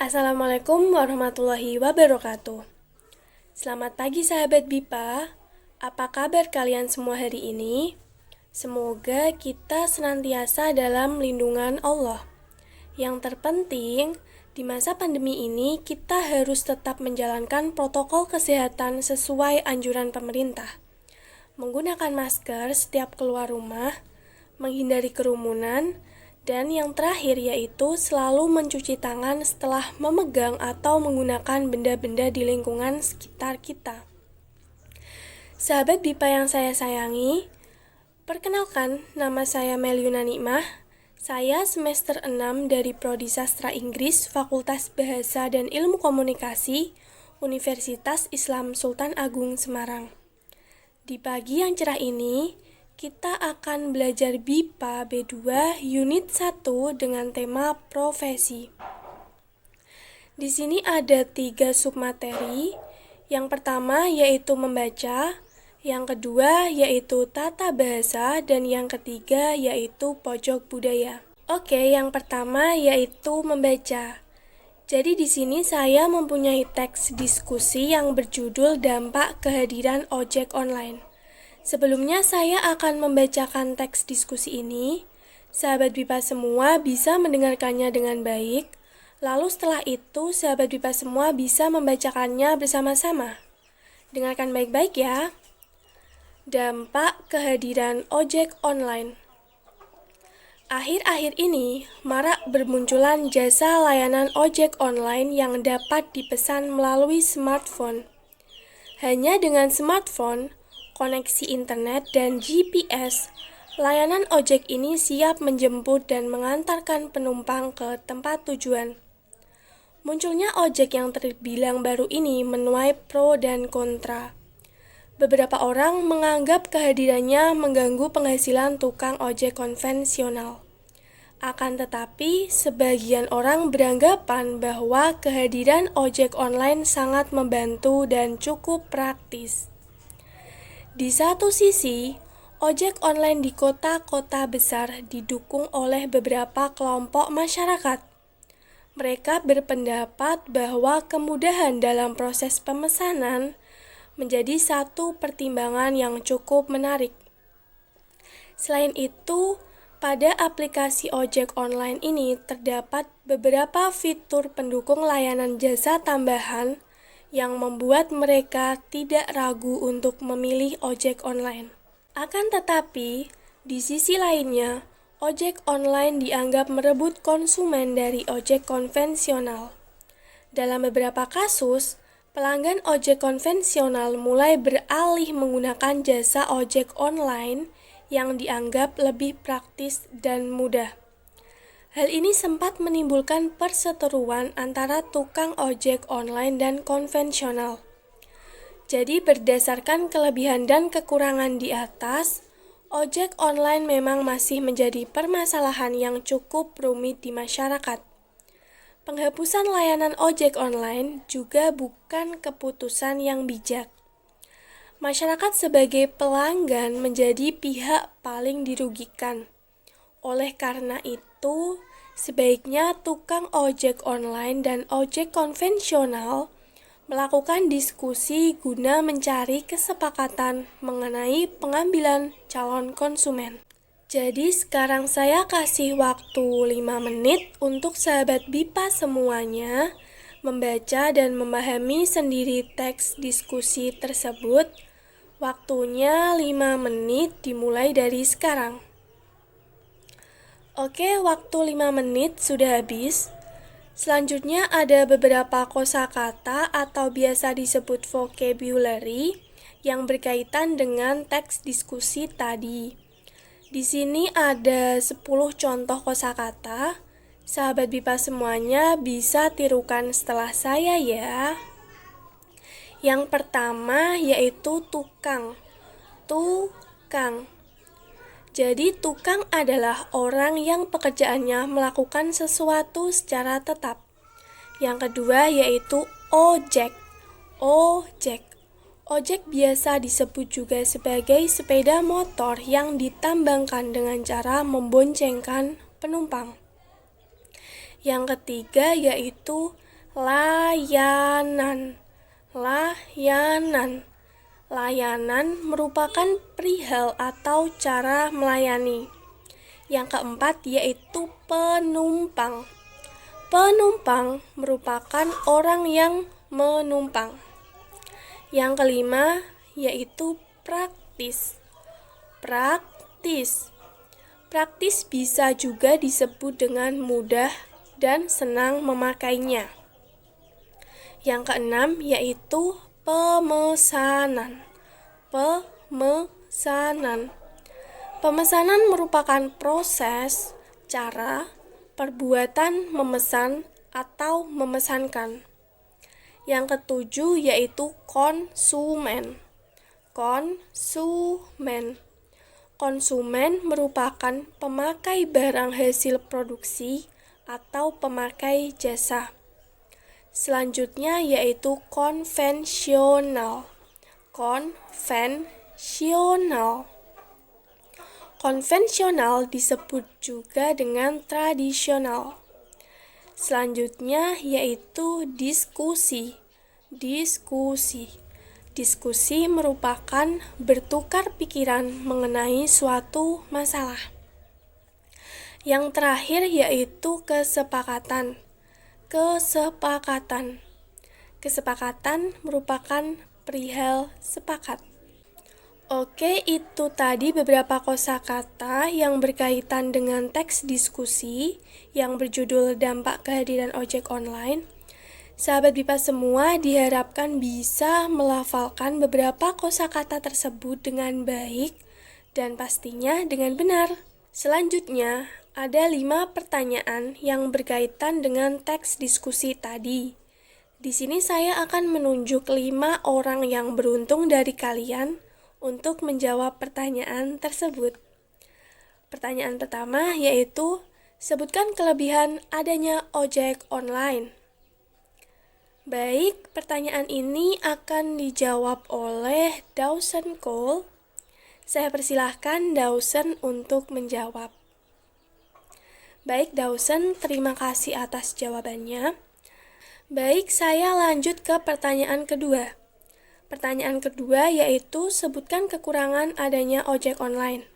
Assalamualaikum warahmatullahi wabarakatuh. Selamat pagi sahabat BIPA. Apa kabar kalian semua hari ini? Semoga kita senantiasa dalam lindungan Allah. Yang terpenting, di masa pandemi ini kita harus tetap menjalankan protokol kesehatan sesuai anjuran pemerintah. Menggunakan masker setiap keluar rumah, menghindari kerumunan, dan yang terakhir yaitu selalu mencuci tangan setelah memegang atau menggunakan benda-benda di lingkungan sekitar kita. Sahabat BIPA yang saya sayangi, perkenalkan nama saya Melyuna Nikmah. Saya semester 6 dari Prodi Sastra Inggris, Fakultas Bahasa dan Ilmu Komunikasi, Universitas Islam Sultan Agung Semarang. Di pagi yang cerah ini, kita akan belajar BIPA B2 Unit 1 dengan tema profesi. Di sini ada 3 submateri. Yang pertama yaitu membaca, yang kedua yaitu tata bahasa, dan yang ketiga yaitu pojok budaya. Oke, yang pertama yaitu membaca. Jadi di sini saya mempunyai teks diskusi yang berjudul Dampak Kehadiran Ojek Online. Sebelumnya saya akan membacakan teks diskusi ini. Sahabat BIPA semua bisa mendengarkannya dengan baik. Lalu setelah itu sahabat BIPA semua bisa membacakannya bersama-sama. Dengarkan baik-baik ya. Dampak kehadiran ojek online. Akhir-akhir ini marak bermunculan jasa layanan ojek online yang dapat dipesan melalui smartphone. Hanya dengan smartphone, koneksi internet, dan GPS, layanan ojek ini siap menjemput dan mengantarkan penumpang ke tempat tujuan. Munculnya ojek yang terbilang baru ini menuai pro dan kontra. Beberapa orang menganggap kehadirannya mengganggu penghasilan tukang ojek konvensional. Akan tetapi, sebagian orang beranggapan bahwa kehadiran ojek online sangat membantu dan cukup praktis. Di satu sisi, ojek online di kota-kota besar didukung oleh beberapa kelompok masyarakat. Mereka berpendapat bahwa kemudahan dalam proses pemesanan menjadi satu pertimbangan yang cukup menarik. Selain itu, pada aplikasi ojek online ini terdapat beberapa fitur pendukung layanan jasa tambahan yang membuat mereka tidak ragu untuk memilih ojek online. Akan tetapi, di sisi lainnya, ojek online dianggap merebut konsumen dari ojek konvensional. Dalam beberapa kasus, pelanggan ojek konvensional mulai beralih menggunakan jasa ojek online yang dianggap lebih praktis dan mudah. Hal ini sempat menimbulkan perseteruan antara tukang ojek online dan konvensional. Jadi berdasarkan kelebihan dan kekurangan di atas, ojek online memang masih menjadi permasalahan yang cukup rumit di masyarakat. Penghapusan layanan ojek online juga bukan keputusan yang bijak. Masyarakat sebagai pelanggan menjadi pihak paling dirugikan. Oleh karena itu, sebaiknya tukang ojek online dan ojek konvensional melakukan diskusi guna mencari kesepakatan mengenai pengambilan calon konsumen. Jadi sekarang saya kasih waktu 5 menit untuk sahabat BIPA semuanya membaca dan memahami sendiri teks diskusi tersebut. Waktunya 5 menit dimulai dari sekarang. Oke, waktu 5 menit sudah habis. Selanjutnya ada beberapa kosakata atau biasa disebut vocabulary yang berkaitan dengan teks diskusi tadi. Di sini ada 10 contoh kosakata. Sahabat BIPA semuanya bisa tirukan setelah saya ya. Yang pertama yaitu tukang. Tukang. Jadi tukang adalah orang yang pekerjaannya melakukan sesuatu secara tetap. Yang kedua yaitu ojek. Ojek. Ojek biasa disebut juga sebagai sepeda motor yang ditambangkan dengan cara memboncengkan penumpang. Yang ketiga yaitu layanan, layanan. Layanan merupakan perihal atau cara melayani. Yang keempat yaitu penumpang. Penumpang merupakan orang yang menumpang. Yang kelima yaitu praktis. Praktis. Praktis bisa juga disebut dengan mudah dan senang memakainya. Yang keenam yaitu pemesanan. Pemesanan. Pemesanan merupakan proses, cara, perbuatan memesan atau memesankan. Yang ketujuh yaitu konsumen. Konsumen. Konsumen merupakan pemakai barang hasil produksi atau pemakai jasa. Selanjutnya yaitu konvensional. Konvensional. Konvensional disebut juga dengan tradisional. Selanjutnya yaitu diskusi. Diskusi. Diskusi merupakan bertukar pikiran mengenai suatu masalah. Yang terakhir yaitu kesepakatan. Kesepakatan. Kesepakatan merupakan perihal sepakat. Oke, itu tadi beberapa kosakata yang berkaitan dengan teks diskusi yang berjudul dampak kehadiran ojek online. Sahabat BIPA semua diharapkan bisa melafalkan beberapa kosakata tersebut dengan baik dan pastinya dengan benar. Selanjutnya, ada 5 pertanyaan yang berkaitan dengan teks diskusi tadi. Di sini saya akan menunjuk 5 orang yang beruntung dari kalian untuk menjawab pertanyaan tersebut. Pertanyaan pertama yaitu, sebutkan kelebihan adanya ojek online. Baik, pertanyaan ini akan dijawab oleh Dawson Cole. Saya persilahkan Dawson untuk menjawab. Baik Dawson, terima kasih atas jawabannya. Baik, saya lanjut ke pertanyaan kedua. Pertanyaan kedua yaitu sebutkan kekurangan adanya ojek online.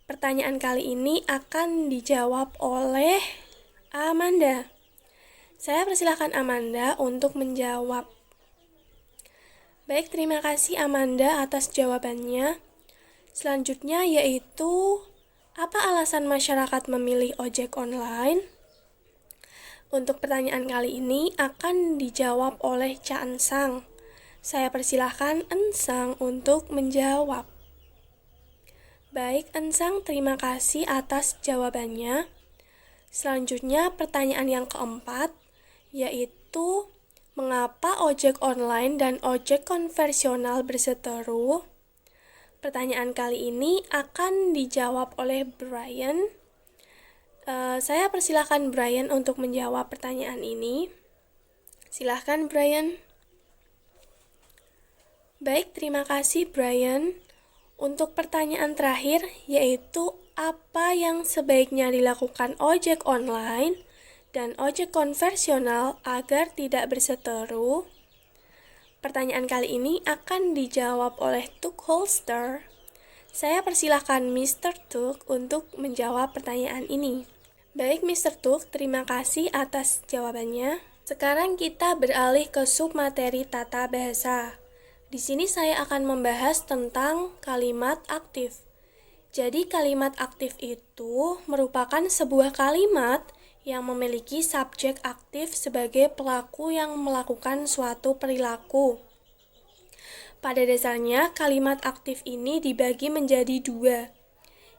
Pertanyaan kali ini akan dijawab oleh Amanda. Saya persilahkan Amanda untuk menjawab. Baik, terima kasih Amanda atas jawabannya. Selanjutnya yaitu, apa alasan masyarakat memilih ojek online? Untuk pertanyaan kali ini akan dijawab oleh Ca Ensang. Saya persilahkan Ensang untuk menjawab. Baik Ensang, terima kasih atas jawabannya. Selanjutnya pertanyaan yang keempat, yaitu mengapa ojek online dan ojek konvensional berseteru? Pertanyaan kali ini akan dijawab oleh Brian. Saya persilahkan Brian untuk menjawab pertanyaan ini. Silahkan Brian. Baik, terima kasih Brian. Untuk pertanyaan terakhir, yaitu apa yang sebaiknya dilakukan ojek online dan ojek konvensional agar tidak berseteru? Pertanyaan kali ini akan dijawab oleh Tuk Holster. Saya persilahkan Mr. Tuk untuk menjawab pertanyaan ini. Baik Mr. Tuk, terima kasih atas jawabannya. Sekarang kita beralih ke submateri tata bahasa. Di sini saya akan membahas tentang kalimat aktif. Jadi kalimat aktif itu merupakan sebuah kalimat yang memiliki subjek aktif sebagai pelaku yang melakukan suatu perilaku. Pada dasarnya, kalimat aktif ini dibagi menjadi 2,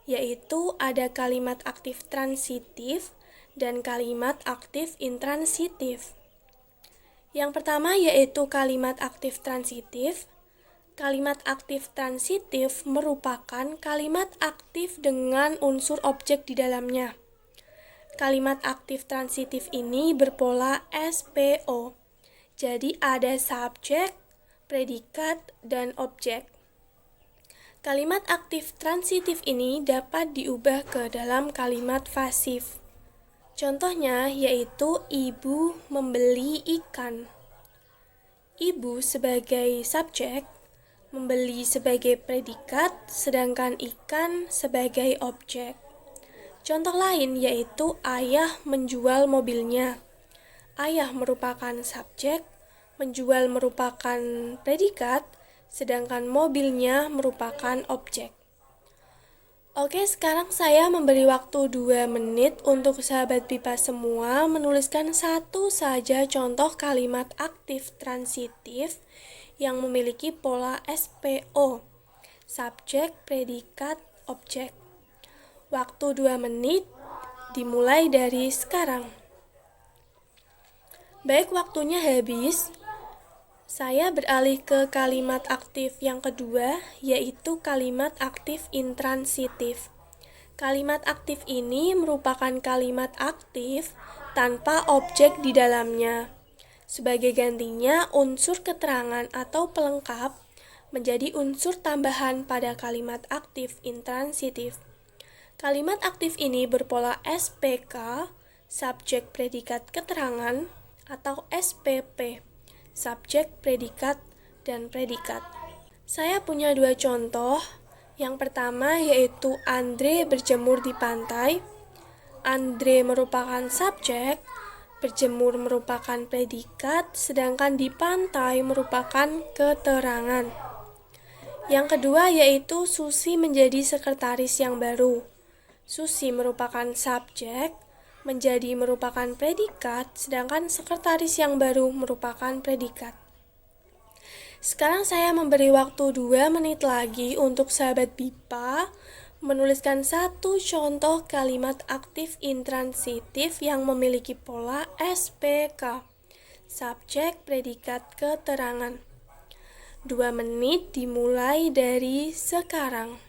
yaitu ada kalimat aktif transitif dan kalimat aktif intransitif. Yang pertama yaitu kalimat aktif transitif. Kalimat aktif transitif merupakan kalimat aktif dengan unsur objek di dalamnya. Kalimat aktif transitif ini berpola SPO. Jadi ada subjek, predikat, dan objek. Kalimat aktif transitif ini dapat diubah ke dalam kalimat pasif. Contohnya yaitu ibu membeli ikan. Ibu sebagai subjek, membeli sebagai predikat, sedangkan ikan sebagai objek. Contoh lain yaitu ayah menjual mobilnya. Ayah merupakan subjek, menjual merupakan predikat, sedangkan mobilnya merupakan objek. Oke, sekarang saya memberi waktu 2 menit untuk sahabat BIPA semua menuliskan satu saja contoh kalimat aktif transitif yang memiliki pola SPO, subjek, predikat, objek. Waktu 2 menit dimulai dari sekarang. Baik, waktunya habis. Saya beralih ke kalimat aktif yang kedua, yaitu kalimat aktif intransitif. Kalimat aktif ini merupakan kalimat aktif tanpa objek di dalamnya. Sebagai gantinya, unsur keterangan atau pelengkap menjadi unsur tambahan pada kalimat aktif intransitif. Kalimat aktif ini berpola SPK, subjek predikat keterangan, atau SPP, subjek, predikat, dan predikat. Saya punya 2 contoh. Yang pertama yaitu Andre berjemur di pantai. Andre merupakan subjek, berjemur merupakan predikat, sedangkan di pantai merupakan keterangan. Yang kedua yaitu Susi menjadi sekretaris yang baru. Susi merupakan subjek, menjadi merupakan predikat, sedangkan sekretaris yang baru merupakan predikat. Sekarang saya memberi waktu 2 menit lagi untuk sahabat BIPA menuliskan satu contoh kalimat aktif intransitif yang memiliki pola SPK, subjek, predikat, keterangan. 2 menit dimulai dari sekarang.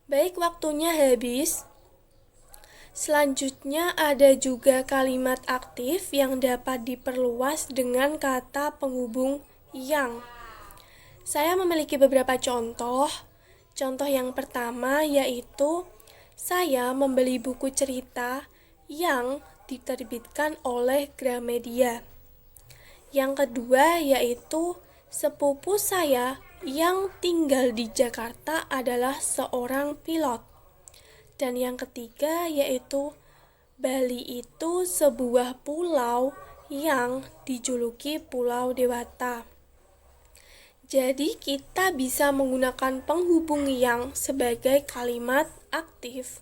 Baik, waktunya habis. Selanjutnya ada juga kalimat aktif yang dapat diperluas dengan kata penghubung yang. Saya memiliki beberapa contoh. Contoh yang pertama yaitu saya membeli buku cerita yang diterbitkan oleh Gramedia. Yang kedua yaitu sepupu saya yang tinggal di Jakarta adalah seorang pilot. Dan yang ketiga yaitu Bali itu sebuah pulau yang dijuluki Pulau Dewata. Jadi kita bisa menggunakan penghubung yang sebagai kalimat aktif.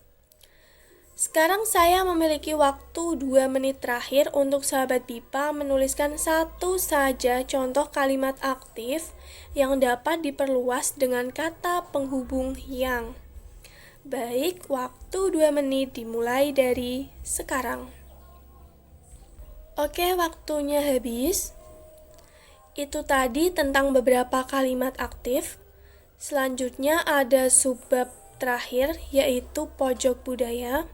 Sekarang saya memiliki waktu 2 menit terakhir untuk sahabat BIPA menuliskan satu saja contoh kalimat aktif yang dapat diperluas dengan kata penghubung yang. Baik, waktu 2 menit dimulai dari sekarang. Oke, waktunya habis. Itu tadi tentang beberapa kalimat aktif. Selanjutnya ada subbab terakhir yaitu pojok budaya.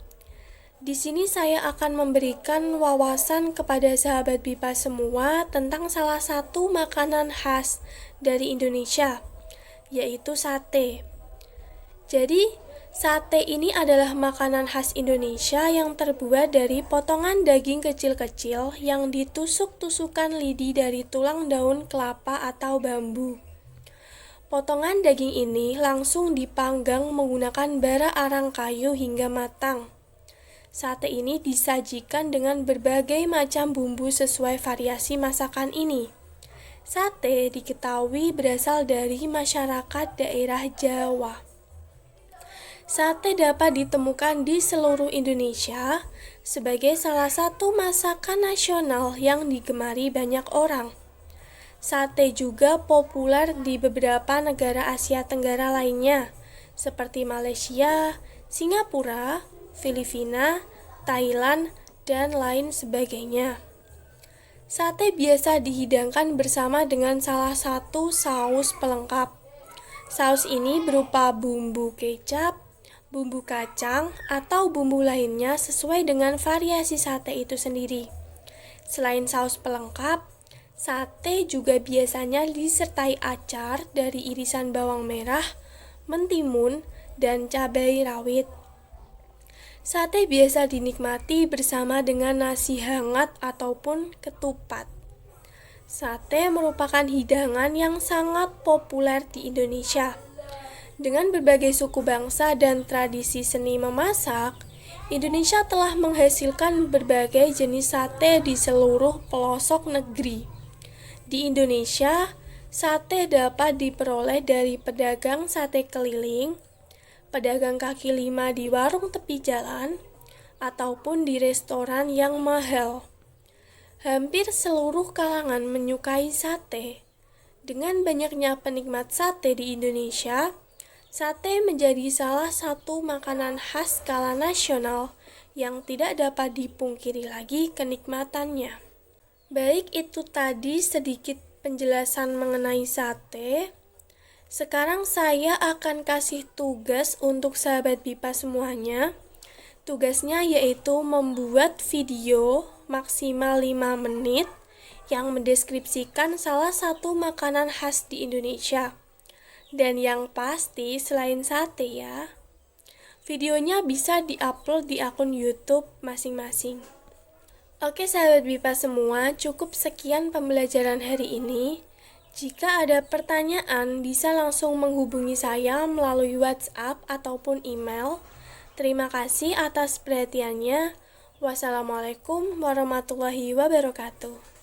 Di sini saya akan memberikan wawasan kepada sahabat BIPA semua tentang salah satu makanan khas dari Indonesia, yaitu sate. Jadi, sate ini adalah makanan khas Indonesia yang terbuat dari potongan daging kecil-kecil yang ditusuk-tusukkan lidi dari tulang daun kelapa atau bambu. Potongan daging ini langsung dipanggang menggunakan bara arang kayu hingga matang. Sate ini disajikan dengan berbagai macam bumbu sesuai variasi masakan ini. Sate diketahui berasal dari masyarakat daerah Jawa. Sate dapat ditemukan di seluruh Indonesia sebagai salah satu masakan nasional yang digemari banyak orang. Sate juga populer di beberapa negara Asia Tenggara lainnya, seperti Malaysia, Singapura, Filipina, Thailand, dan lain sebagainya. Sate biasa dihidangkan bersama dengan salah satu saus pelengkap. Saus ini berupa bumbu kecap, bumbu kacang, atau bumbu lainnya sesuai dengan variasi sate itu sendiri. Selain saus pelengkap, sate juga biasanya disertai acar dari irisan bawang merah, mentimun, dan cabai rawit. Sate biasa dinikmati bersama dengan nasi hangat ataupun ketupat. Sate merupakan hidangan yang sangat populer di Indonesia. Dengan berbagai suku bangsa dan tradisi seni memasak, Indonesia telah menghasilkan berbagai jenis sate di seluruh pelosok negeri. Di Indonesia, sate dapat diperoleh dari pedagang sate keliling, pedagang kaki lima di warung tepi jalan, ataupun di restoran yang mahal. Hampir seluruh kalangan menyukai sate. Dengan banyaknya penikmat sate di Indonesia, sate menjadi salah satu makanan khas skala nasional yang tidak dapat dipungkiri lagi kenikmatannya. Baik, itu tadi sedikit penjelasan mengenai sate. Sekarang saya akan kasih tugas untuk sahabat BIPA semuanya. Tugasnya yaitu membuat video maksimal 5 menit yang mendeskripsikan salah satu makanan khas di Indonesia. Dan yang pasti selain sate ya, videonya bisa diupload di akun YouTube masing-masing. Oke sahabat BIPA semua, cukup sekian pembelajaran hari ini. Jika ada pertanyaan, bisa langsung menghubungi saya melalui WhatsApp ataupun email. Terima kasih atas perhatiannya. Wassalamualaikum warahmatullahi wabarakatuh.